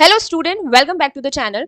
Hello student, welcome back to the channel.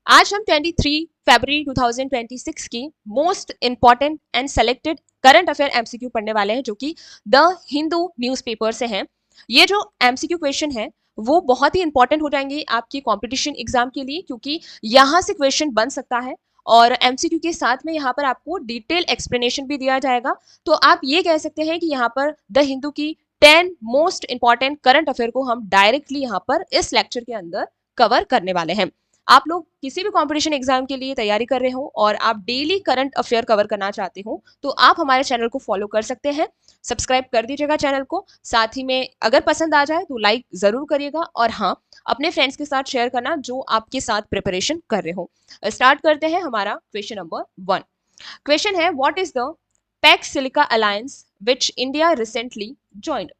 आज हम 23 फरवरी 2026 की most important and selected current affair MCQ पढ़ने वाले हैं, जो कि द हिंदू न्यूज़पेपर से हैं। ये जो एमसीक्यू क्वेश्चन है वो बहुत ही इंपॉर्टेंट हो जाएंगे आपकी कंपटीशन एग्जाम के लिए, क्योंकि यहाँ से क्वेश्चन बन सकता है और एमसीक्यू के साथ में यहाँ पर आपको डिटेल एक्सप्लेनेशन भी दिया जाएगा। तो आप ये कह सकते हैं कि यहाँ पर द हिंदू की 10 मोस्ट इंपॉर्टेंट करंट अफेयर को हम डायरेक्टली यहाँ पर इस लेक्चर के अंदर कवर करने वाले हैं। आप लोग किसी भी कंपटीशन एग्जाम के लिए तैयारी कर रहे हो और आप डेली करंट अफेयर कवर करना चाहते हो तो आप हमारे चैनल को फॉलो कर सकते हैं। सब्सक्राइब कर दीजिएगा चैनल को, साथ ही में अगर पसंद आ जाए तो लाइक जरूर करिएगा और हाँ, अपने फ्रेंड्स के साथ शेयर करना जो आपके साथ प्रिपरेशन कर रहे हो। स्टार्ट करते हैं हमारा क्वेश्चन नंबर 1। क्वेश्चन है, what is the Pax Silica alliance which India recently joined.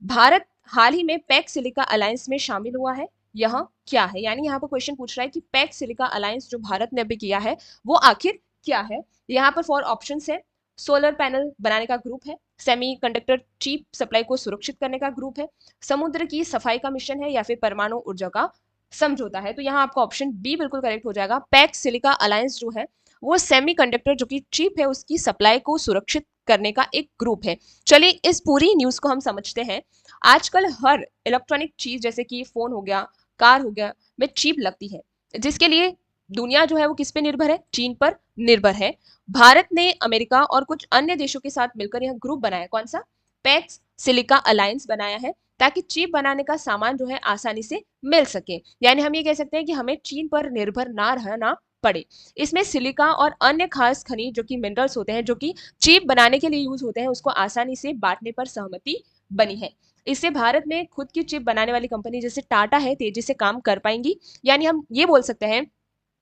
Bharat हाल ही में पैक्स सिलिका अलायंस में शामिल हुआ है, यह क्या है। यानी यहाँ पर क्वेश्चन पूछ रहा है कि पैक्स सिलिका अलायंस जो भारत ने अभी किया है वो आखिर क्या है। यहाँ पर 4 ऑप्शंस है। सोलर पैनल बनाने का ग्रुप है, सेमीकंडक्टर चिप सप्लाई को सुरक्षित करने का ग्रुप है, समुद्र की सफाई का मिशन है, या फिर परमाणु ऊर्जा का समझौता है। तो यहाँ आपका ऑप्शन बी बिल्कुल करेक्ट हो जाएगा। पैक्स सिलिका अलायंस जो है वो सेमीकंडक्टर जो कि चिप है उसकी सप्लाई को सुरक्षित करने का एक ग्रुप है। चलिए इस पूरी न्यूज को हम समझते हैं। आजकल हर इलेक्ट्रॉनिक चीज जैसे कि फोन हो गया, कार हो गया, में चिप लगती है, जिसके लिए दुनिया जो है वो किस पे निर्भर है, चीन पर निर्भर है। भारत ने अमेरिका और कुछ अन्य देशों के साथ मिलकर यह ग्रुप बनाया, कौन सा, पैक्स सिलिका अलायंस बनाया है, ताकि चिप बनाने का सामान जो है आसानी से मिल सके। यानी हम ये कह सकते हैं कि हमें चीन पर निर्भर ना रहना पड़े। इसमें सिलिका और अन्य खास खनिज जो कि मिनरल्स होते हैं, जो कि चिप बनाने के लिए यूज होते हैं, उसको आसानी से बांटने पर सहमति बनी है। इससे भारत में खुद की चिप बनाने वाली कंपनी जैसे टाटा है तेजी से काम कर पाएंगी। यानी हम ये बोल सकते हैं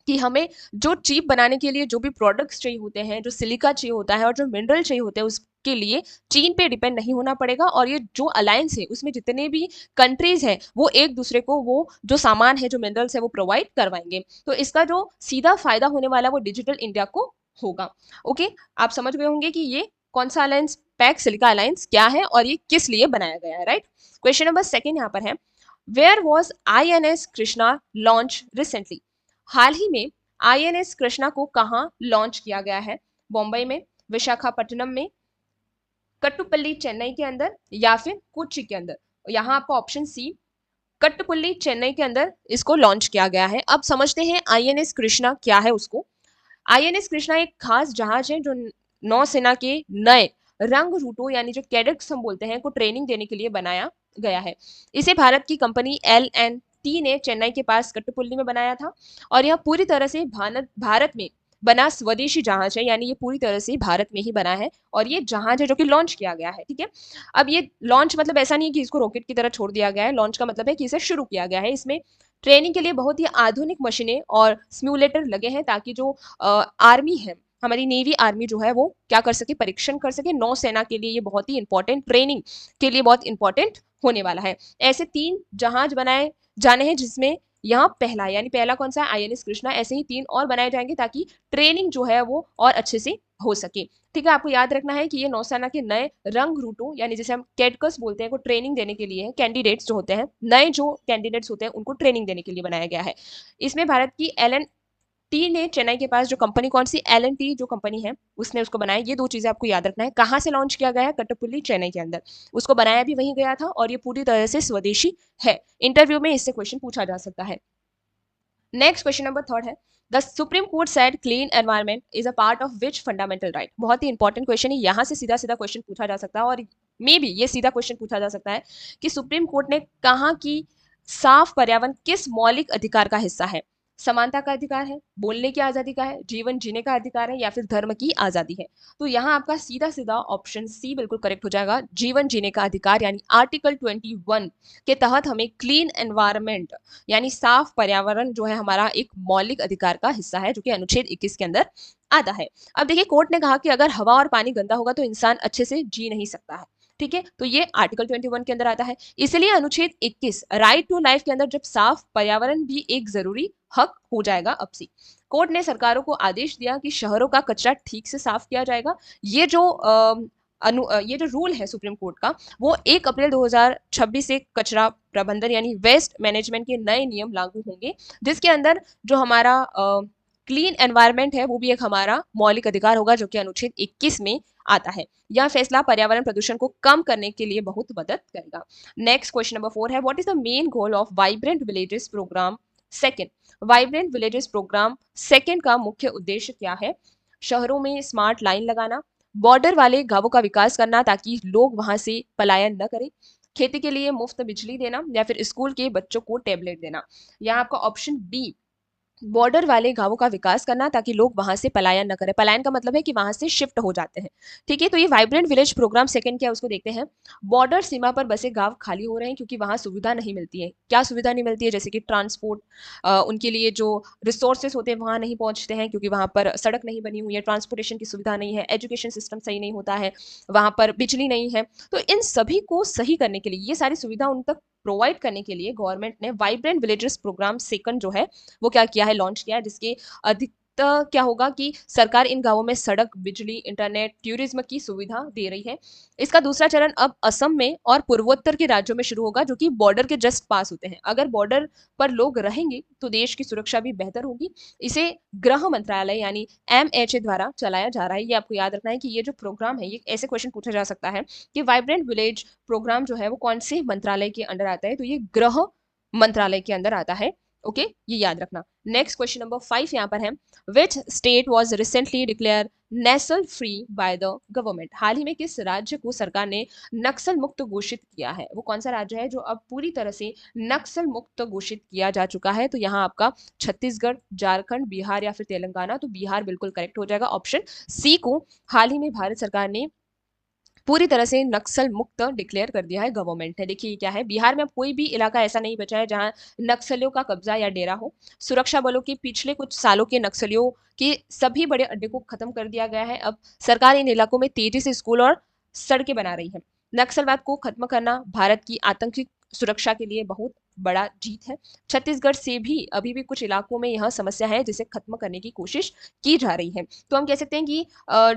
कि हमें जो चिप बनाने के लिए जो भी प्रोडक्ट्स चाहिए होते हैं, जो सिलिका चाहिए होता है और जो मिनरल चाहिए होते हैं, उसके लिए चीन पे डिपेंड नहीं होना पड़ेगा। और ये जो अलायंस है उसमें जितने भी कंट्रीज हैं वो एक दूसरे को वो जो सामान है, जो मिनरल्स है, वो प्रोवाइड करवाएंगे। तो इसका जो सीधा फायदा होने वाला वो डिजिटल इंडिया को होगा। ओके, आप समझ गए होंगे कि ये कौन सा अलायंस, पैक्स सिलिका अलायंस क्या है और ये किस लिए बनाया गया है, राइट। क्वेश्चन नंबर 2 यहाँ पर है, where was INS Krishna launch recently. हाल ही में INS कृष्णा को कहाँ लॉन्च किया गया है, बॉम्बे में, विशाखापट्टनम में, कट्टुपल्ली चेन्नई के अंदर, या फिर कोच्चि के अंदर। यहाँ आपको ऑप्शन सी कट्टुपल्ली चेन्नई के अंदर इसको लॉन्च किया गया है। अब समझते हैं INS कृष्णा क्या है उसको। INS कृष्णा एक खास जहाज है जो नौसेना के नए रंग रूटों यानी जो कैडेट्स हम बोलते हैं को ट्रेनिंग देने के लिए बनाया गया है। इसे भारत की कंपनी LNT ने चेन्नई के पास कट्टुपुल्ली में बनाया था और यह पूरी तरह से भारत में बना स्वदेशी जहाज है। यानी ये पूरी तरह से भारत में ही बना है और ये जहाज है जो कि लॉन्च किया गया है। ठीक है, अब ये लॉन्च मतलब ऐसा नहीं है कि इसको रॉकेट की तरह छोड़ दिया गया है। लॉन्च का मतलब है कि इसे शुरू किया गया है। इसमें ट्रेनिंग के लिए बहुत ही आधुनिक मशीनें और सिम्युलेटर लगे हैं, ताकि जो आर्मी है, हमारी नेवी आर्मी जो है वो क्या कर सके, परीक्षण कर सके। नौसेना के लिए ये बहुत ही इंपॉर्टेंट, ट्रेनिंग के लिए बहुत इंपॉर्टेंट होने वाला है। ऐसे 3 जहाज बनाए जाने हैं, जिसमें यहाँ पहला यानी पहला कौन सा है, INS कृष्णा। ऐसे ही 3 और बनाए जाएंगे ताकि ट्रेनिंग जो है वो और अच्छे से हो सके। ठीक है, आपको याद रखना है कि ये नौसेना के नए रंग रूटों यानी जिसे हम कैडकस बोलते हैं को ट्रेनिंग देने के लिए, कैंडिडेट्स जो होते हैं, नए जो कैंडिडेट्स होते हैं उनको ट्रेनिंग देने के लिए बनाया गया है। इसमें भारत की LNT ने चेन्नई के पास जो कंपनी, कौन सी, LNT जो कंपनी है उसने उसको बनाया। ये 2 चीजें आपको याद रखना है। कहाँ से लॉन्च किया गया है, कट्टुपुल्ली चेन्नई के अंदर, उसको बनाया भी वहीं गया था और ये पूरी तरह से स्वदेशी है। इंटरव्यू में इससे क्वेश्चन पूछा जा सकता है। नेक्स्ट क्वेश्चन नंबर 3 है, the supreme court said clean environment is a part of which fundamental right. बहुत ही इंपॉर्टेंट क्वेश्चन है, यहाँ से सीधा सीधा क्वेश्चन पूछा जा सकता है और मे बी ये सीधा क्वेश्चन पूछा जा सकता है कि सुप्रीम कोर्ट ने कहा कि साफ पर्यावरण किस मौलिक अधिकार का हिस्सा है। समानता का अधिकार है, बोलने की आजादी का है, जीवन जीने का अधिकार है, या फिर धर्म की आजादी है। तो यहाँ आपका सीधा सीधा ऑप्शन सी बिल्कुल करेक्ट हो जाएगा, जीवन जीने का अधिकार। यानी आर्टिकल 21 के तहत हमें क्लीन एनवायरमेंट यानी साफ पर्यावरण जो है हमारा एक मौलिक अधिकार का हिस्सा है, जो कि अनुच्छेद 21 के अंदर आता है। अब देखिए, कोर्ट ने कहा कि अगर हवा और पानी गंदा होगा तो इंसान अच्छे से जी नहीं सकता है। ठीक है, तो ये आर्टिकल 21 के अंदर आता है। इसलिए अनुच्छेद 21 राइट टू लाइफ के अंदर जब साफ पर्यावरण भी एक जरूरी हक हो जाएगा। अब सी कोर्ट ने सरकारों को आदेश दिया कि शहरों का कचरा ठीक से साफ किया जाएगा। ये जो ये जो रूल है सुप्रीम कोर्ट का, वो 1 अप्रैल 2026 से कचरा प्रबंधन यानी वेस्ट मैनेजमेंट के नए नियम लागू होंगे, जिसके अंदर जो हमारा क्लीन एनवायरनमेंट है वो भी एक हमारा मौलिक अधिकार होगा, जो कि अनुच्छेद 21 में आता है। यह फैसला पर्यावरण प्रदूषण को कम करने के लिए बहुत मदद करेगा। नेक्स्ट क्वेश्चन नंबर 4 है, what is the main goal of vibrant villages programme second? Vibrant villages programme second का मुख्य उद्देश्य क्या है? शहरों में स्मार्ट लाइन लगाना, बॉर्डर वाले गांवों का विकास करना ताकि लोग वहां से पलायन न करें, खेती के लिए मुफ्त बिजली देना, या फिर स्कूल के बच्चों को टैबलेट देना। यहाँ आपका ऑप्शन बी, बॉर्डर वाले गांवों का विकास करना ताकि लोग वहां से पलायन न करें। पलायन का मतलब है कि वहां से शिफ्ट हो जाते हैं। ठीक है, तो ये वाइब्रेंट विलेज प्रोग्राम सेकंड क्या है उसको देखते हैं। बॉर्डर सीमा पर बसे गांव खाली हो रहे हैं क्योंकि वहां सुविधा नहीं मिलती है। क्या सुविधा नहीं मिलती है? जैसे कि ट्रांसपोर्ट, उनके लिए जो रिसोर्सेस होते हैं वहां नहीं पहुंचते हैं क्योंकि वहां पर सड़क नहीं बनी हुई है, ट्रांसपोर्टेशन की सुविधा नहीं है, एजुकेशन सिस्टम सही नहीं होता है, वहां पर बिजली नहीं है। तो इन सभी को सही करने के लिए, ये सारी सुविधा उन तक प्रोवाइड करने के लिए गवर्नमेंट ने वाइब्रेंट विलेजेस प्रोग्राम सेकंड जो है वो क्या किया है, लॉन्च किया है, जिसके अधिकतर क्या होगा कि सरकार इन गांवों में सड़क, बिजली, इंटरनेट, टूरिज्म की सुविधा दे रही है। इसका दूसरा चरण अब असम में और पूर्वोत्तर के राज्यों में शुरू होगा, जो कि बॉर्डर के जस्ट पास होते हैं। अगर बॉर्डर पर लोग रहेंगे तो देश की सुरक्षा भी बेहतर होगी। इसे गृह मंत्रालय यानी MHA द्वारा चलाया जा रहा है। ये आपको याद रखना है कि ये जो प्रोग्राम है, ये ऐसे क्वेश्चन पूछा जा सकता है कि वाइब्रेंट विलेज प्रोग्राम जो है वो कौन से मंत्रालय के अंडर आता है, तो ये गृह मंत्रालय के अंदर आता है। ओके, ये याद रखना। नेक्स्ट क्वेश्चन नंबर 5 यहाँ पर है, which state was recently declare Naxal free by the government? हाल ही में किस राज्य को सरकार ने नक्सल मुक्त घोषित किया है? वो कौन सा राज्य है जो अब पूरी तरह से नक्सल मुक्त घोषित किया जा चुका है? तो यहाँ आपका छत्तीसगढ़, झारखंड, बिहार या फिर तेलंगाना। तो बिहार बिल्कुल करेक्ट हो जाएगा। ऑप्शन सी को हाल ही में भारत सरकार ने पूरी तरह से नक्सल मुक्त डिक्लेयर कर दिया है गवर्नमेंट ने। देखिए क्या है, बिहार में अब कोई भी इलाका ऐसा नहीं बचा है जहां नक्सलियों का कब्जा या डेरा हो। सुरक्षा बलों के पिछले कुछ सालों के नक्सलियों के सभी बड़े अड्डे को खत्म कर दिया गया है। अब सरकार इन इलाकों में तेजी से स्कूल और सड़कें बना रही है। नक्सलवाद को खत्म करना भारत की आतंकी सुरक्षा के लिए बहुत बड़ा जीत है। छत्तीसगढ़ से भी अभी भी कुछ इलाकों में यह समस्या है जिसे खत्म करने की कोशिश की जा रही है। तो हम कह सकते हैं कि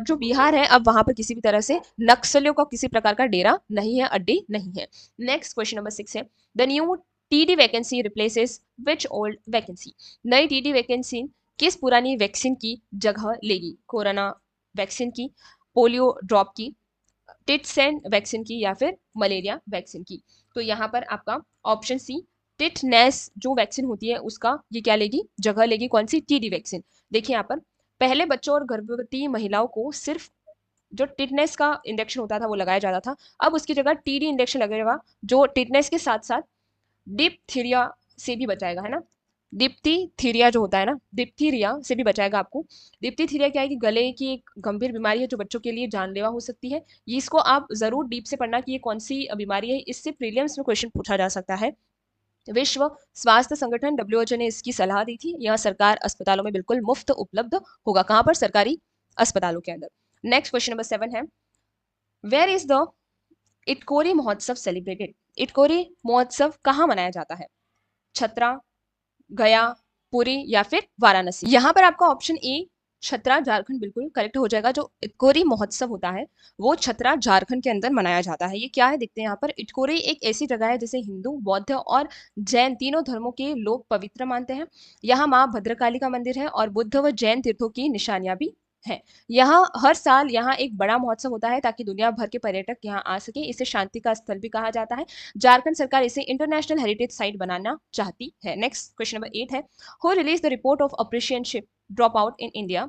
जो बिहार है अब वहां पर किसी भी तरह से नक्सलियों का किसी प्रकार का डेरा नहीं है, अड्डे नहीं है। नेक्स्ट क्वेश्चन नंबर 6 है, the new TD vacancy replaces which old vacancy? नई TD वैकेंसी किस पुरानी वैक्सीन की जगह लेगी? कोरोना वैक्सीन की, पोलियो ड्रॉप की, टिटसेन वैक्सीन की, या फिर मलेरिया वैक्सीन की? तो यहाँ पर आपका ऑप्शन सी, टिटनेस जो वैक्सीन होती है उसका ये क्या लेगी, जगह लेगी। कौन सी? TD vaccine. देखिए यहाँ पर पहले बच्चों और गर्भवती महिलाओं को सिर्फ जो टिटनेस का इंजेक्शन होता था वो लगाया जाता था। अब उसकी जगह TD इंजेक्शन लगेगा, जो टिटनेस के साथ साथ डिप्थीरिया से भी बचाएगा, है ना। डिप्थीरिया जो होता है ना, डिप्थीरिया से भी बचाएगा आपको। डिप्थीरिया क्या है कि गले की एक गंभीर बीमारी है जो बच्चों के लिए जानलेवा हो सकती है। ये इसको आप जरूर डीप से पढ़ना कि ये कौन सी बीमारी है, इससे प्रीलियम्स में क्वेश्चन पूछा जा सकता है। विश्व स्वास्थ्य संगठन WHO ने इसकी सलाह दी थी। यह सरकार अस्पतालों में बिल्कुल मुफ्त उपलब्ध होगा। कहां पर? सरकारी अस्पतालों के अंदर। नेक्स्ट क्वेश्चन नंबर 7 है, वेयर इज द इटकोरी महोत्सव सेलिब्रेटेड? इटकोरी महोत्सव कहाँ मनाया जाता है? छतरा, गया, पुरी या फिर वाराणसी? यहाँ पर आपका ऑप्शन ए छतरा झारखंड बिल्कुल करेक्ट हो जाएगा। जो इटकोरी महोत्सव होता है वो छतरा झारखंड के अंदर मनाया जाता है। ये क्या है देखते हैं यहाँ पर। इटकोरी एक ऐसी जगह है जिसे हिंदू, बौद्ध और जैन तीनों धर्मों के लोग पवित्र मानते हैं। यहाँ माँ भद्रकाली का मंदिर है और बुद्ध व जैन तीर्थों की निशानियां भी है। यहाँ हर साल यहाँ एक बड़ा महोत्सव होता है ताकि दुनिया भर के पर्यटक यहाँ आ सके। इसे शांति का स्थल भी कहा जाता है। झारखंड सरकार इसे इंटरनेशनल हेरिटेज साइट बनाना चाहती है। नेक्स्ट क्वेश्चन नंबर 8 है, who release the report of apprenticeship drop out in India?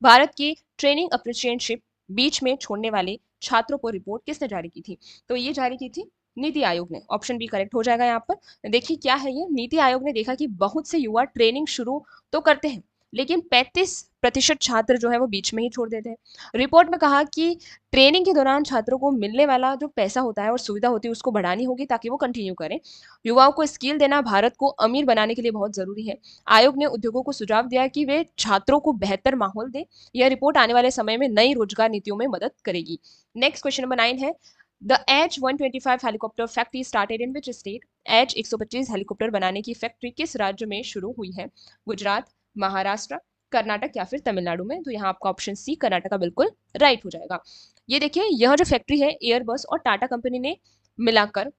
Bharat की ट्रेनिंग अप्रिशिएटशिप बीच में छोड़ने वाले छात्रों को रिपोर्ट किसने जारी की थी? तो ये जारी की थी नीति आयोग ने। ऑप्शन बी करेक्ट हो जाएगा यहाँ पर। देखिए क्या है ये, नीति आयोग ने देखा कि बहुत से युवा ट्रेनिंग शुरू तो करते हैं लेकिन 35% छात्र जो है वो बीच में ही छोड़ देते हैं। रिपोर्ट में कहा कि ट्रेनिंग के दौरान छात्रों को मिलने वाला जो पैसा होता है और सुविधा होती है उसको बढ़ानी होगी ताकि वो कंटिन्यू करें। युवाओं को स्किल देना भारत को अमीर बनाने के लिए बहुत जरूरी है। आयोग ने उद्योगों को सुझाव दिया कि वे छात्रों को बेहतर माहौल दें। यह रिपोर्ट आने वाले समय में नई रोजगार नीतियों में मदद करेगी। नेक्स्ट क्वेश्चन नंबर 9 है, the H-125 helicopter factory started in which state? H-125 helicopter बनाने की फैक्ट्री किस राज्य में शुरू हुई है? गुजरात, महाराष्ट्र, कर्नाटक या फिर तमिलनाडु में? तो यहाँ आपका ऑप्शन सी कर्नाटका बिल्कुल राइट हो जाएगा। ये देखिए, यह जो फैक्ट्री है एयरबस और टाटा कंपनी ने मिलाकर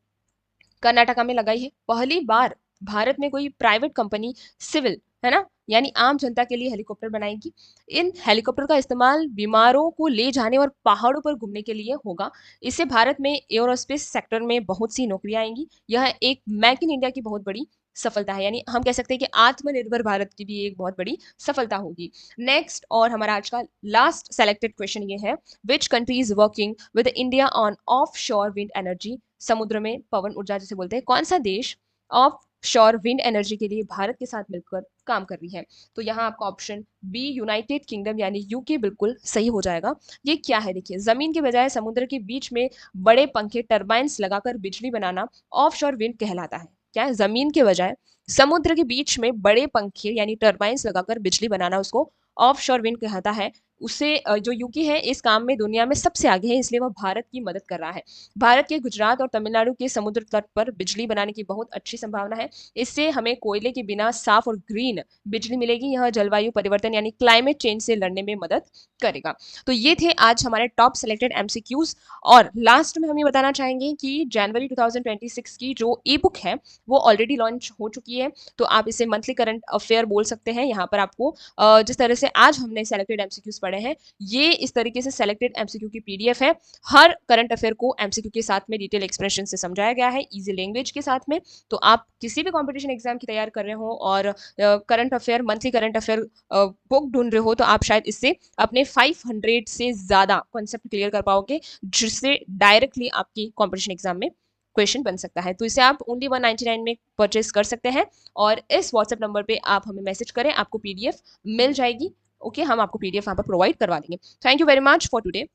कर्नाटका में लगाई है। पहली बार भारत में कोई प्राइवेट कंपनी सिविल, है ना, यानी आम जनता के लिए हेलीकॉप्टर बनाएगी। इन हेलीकॉप्टर का इस्तेमाल बीमारों को ले जाने और पहाड़ों पर घूमने के लिए होगा। इससे भारत में एरोस्पेस सेक्टर में बहुत सी नौकरियां आएंगी। यह एक मेक इन इंडिया की बहुत बड़ी सफलता है, यानी हम कह सकते हैं कि आत्मनिर्भर भारत की भी एक बहुत बड़ी सफलता होगी। नेक्स्ट और हमारा आज का लास्ट सेलेक्टेड क्वेश्चन ये है, which country is working with India on off शोर विंड एनर्जी? समुद्र में पवन ऊर्जा जिसे बोलते हैं, कौन सा देश ऑफ शोर विंड एनर्जी के लिए भारत के साथ मिलकर काम कर रही है? तो यहाँ आपका ऑप्शन बी यूनाइटेड किंगडम यानी यूके बिल्कुल सही हो जाएगा। ये क्या है, देखिए, जमीन के बजाय समुद्र के बीच में बड़े पंखे टरबाइंस लगाकर बिजली बनाना ऑफ शोर विंड कहलाता है। क्या है? जमीन के बजाय समुद्र के बीच में बड़े पंखे यानी टरबाइंस लगाकर बिजली बनाना उसको ऑफ शोर विंड कहता है। उसे जो यूके है इस काम में दुनिया में सबसे आगे है, इसलिए वह भारत की मदद कर रहा है। भारत के गुजरात और तमिलनाडु के समुद्र तट पर बिजली बनाने की बहुत अच्छी संभावना है। इससे हमें कोयले के बिना साफ और ग्रीन बिजली मिलेगी। यह जलवायु परिवर्तन यानी क्लाइमेट चेंज से लड़ने में मदद करेगा। तो ये थे आज हमारे टॉप सेलेक्टेड एमसीक्यूज। और लास्ट में हम ये बताना चाहेंगे कि जनवरी 2026 की जो ई बुक है वो ऑलरेडी लॉन्च हो चुकी है। तो आप इसे मंथली करंट अफेयर बोल सकते हैं। यहाँ पर आपको जिस तरह से आज हमने सेलेक्टेड एमसीक्यूज पढ़े हैं, ये इस तरीके से सेलेक्टेड एमसीक्यू की पीडीएफ है। हर करंट अफेयर को एमसीक्यू के साथ में डिटेल एक्सप्लेनेशन से समझाया गया है, इजी लैंग्वेज के साथ में। तो आप किसी भी कंपटीशन एग्जाम की तैयार कर रहे हो और current affair, monthly current affair book ढूंढ रहे हो, तो आप शायद इससे अपने 500 से ज्यादा कॉन्सेप्ट क्लियर कर पाओगे, जिससे डायरेक्टली आपकी कंपटीशन एग्जाम में क्वेश्चन बन सकता है। तो इसे आप ओनली 199 में परचेज कर सकते हैं और इस व्हाट्सएप नंबर पे आप हमें मैसेज करें, आपको पीडीएफ मिल जाएगी। ओके, हम आपको पीडीएफ वहां पर प्रोवाइड करवा देंगे। Thank you very much for today.